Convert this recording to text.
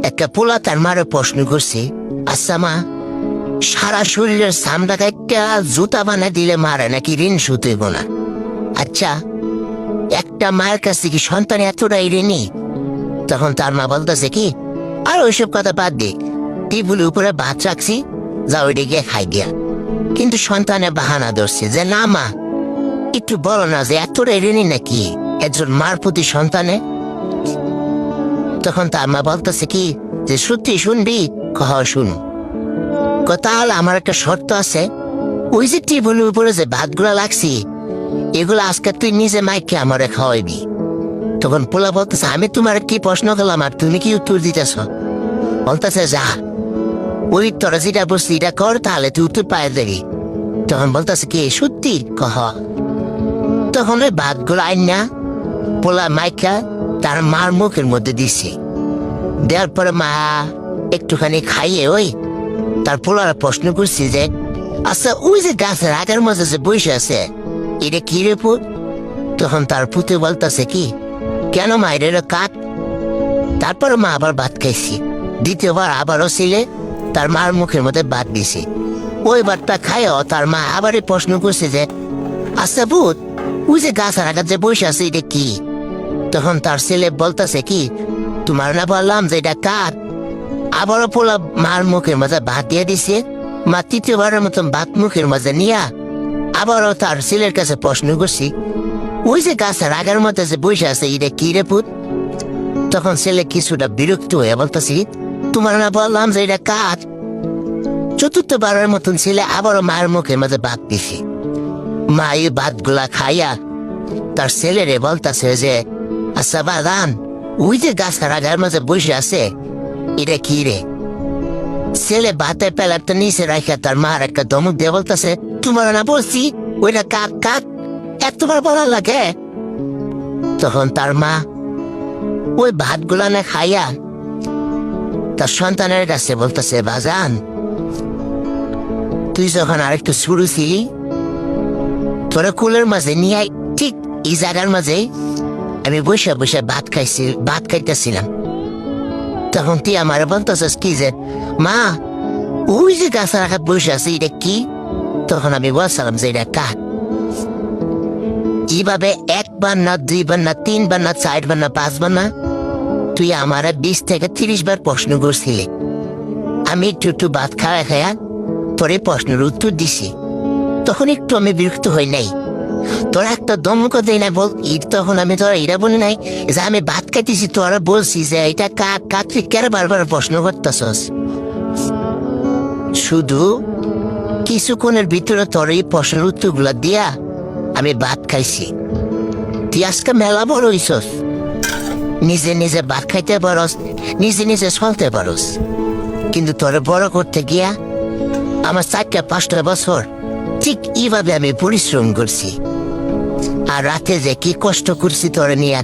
একটা পোলা তার মারে প্রশ্ন করছে, আচ্ছা মা, সারা শরীরের চামড়াটা একটা জুতা বানায় দিলে মারে নাকি ঋণ শোধ হইব না? আচ্ছা, একটা মায়ের কাছ থেকে সন্তান এতটাই ঋণী? তখন তার মা বলতেছে কি, আর ওইসব কথা বাদ দে, টেবিলের উপরে ভাত রাখছি, যা ওইটা গিয়ে খাই গিয়া। কিন্তু সন্তানের বাহানা ধরছে যে না মা, একটু বলো না যে এতটাই ঋণী নাকি একজন মার প্রতি সন্তানে? তখন তার মা বলতেছে কি যে সত্যি শুনবি? কহ শুন। তাহলে আমার একটা শর্ত আছে, ওই যে টেবিলের উপরে যে ভাতগুলা লাগছি, এগুলো আজকে তুই নিজে মাইকে আমারে খাওয়াইবি। তখন পোলা বলতেছে, আমি তোমার কি প্রশ্ন করলাম আর তুমি কি উত্তর দিতেছ? বলতেছে যা, ওই তোরা যেটা বসলি এটা কর, তাহলে তুই উত্তর পায়ে দেবি। তখন বলতেছে কি সত্যি? কহ। তখন ওই ভাতগুলো আইন না পোলা মাইকা তার মার মুখের মধ্যে দিছে। দেওয়ার পরে মা একটুখানি খাইয়ে ওই তার পোলার প্রশ্ন করছি যে আচ্ছা, ওই যে গাছের আগের মাঝে যে বসে আছে, এটা কি রে পুত? তখন তার পুতে বলতেছে কি, কেন মায়ের কাক? তারপরে মা আবার ভাত খাইছি। দ্বিতীয়বার আবারও ছিলে তার মার মুখের মধ্যে ভাত দিছে। ওই ভাতটা খাইও তার মা আবারই প্রশ্ন করছে যে আচ্ছা পুত, ওই যে গাছের আগার যে বসে আছে এটা কি? তখন তার ছেলে বলতেছে কি, তোমার না বললাম যে এটা কাক? আবারও পোলা মার মুখের মাঝে ভাত দিয়ে দিছে। মা তৃতীয়বারের মতন ভাত মুখের মাঝে নিয়া আবারও তার ছেলের কাছে প্রশ্ন করছি, ওই যে গাছের আগের মধ্যে যে বসে আছে এটা কি রে পুত? তখন ছেলে কিছুটা বিরক্ত হয়ে বলতেছি, তোমার না বললাম যে এটা কাক? চতুর্থবারের মতন ছেলে আবারও মায়ের মুখের মাঝে ভাত দিছে। মা এই ভাতগুলা খাইয়া তার ছেলেরে বলতেছে যে আচ্ছা বাদান, ওই যে গাছের আগের মাঝে বসে আছে এটা কি রে? ছেলে ভাতের প্যালারটা নিচে রাখা তার মার একটা ধমক দিয়ে বলতেছে, তোমার না বলছি ওইটা কাক কাক, এতবার বলার লাগে? তখন তার মা ওই ভাতগুলা না খাইয়া তার সন্তানের কাছে বলতেছে, বাজান, তুই যখন আরেকটু শুরু ছিলি, তোরা কুলের মাঝে নিয়ে ঠিক এই জায়গার মাঝে আমি বসে বসে ভাত খাইতেছিলাম। তখন তুই আমার বলতেছিস কি যে মা, ওই যে গাছের আঘাত বসে আছে এটা কি? তখন আমি বলছিলাম যে এটা কাক। এইভাবে একবার না, দুইবার না, তিনবার না, চারবার না, পাঁচবার না, তুই আমার 20 থেকে 30 বার প্রশ্ন করছিলি। আমি একটু একটু ভাত খাওয়া তোরে প্রশ্নের উত্তর দিছি। তখন একটু আমি বিরক্ত হই নাই, তোরা একটা দমক দেয় না বল। তখন আমি তোরা এটা বলি নাই যে আমি ভাত খাইতেছি, তোরা বলছি যে এটা কাক কাক, তুই কেন বারবার প্রশ্ন করতেছস? শুধু কিছুক্ষণের ভিতরে তোর এই প্রশ্নের উত্তরগুলা দিয়া আমি ভাত খাইছি। তুই আজকে মেলা বড় হইছস, নিজে নিজে ভাত খাইতে পারস, নিজে নিজে চলতে পারস, কিন্তু তোরে বড় করতে গিয়া আমার 4-5টা বছর ঠিক এইভাবে আমি পরিশ্রম করছি। আর রাতে যে কি কষ্ট করছি তোরে নিয়ে।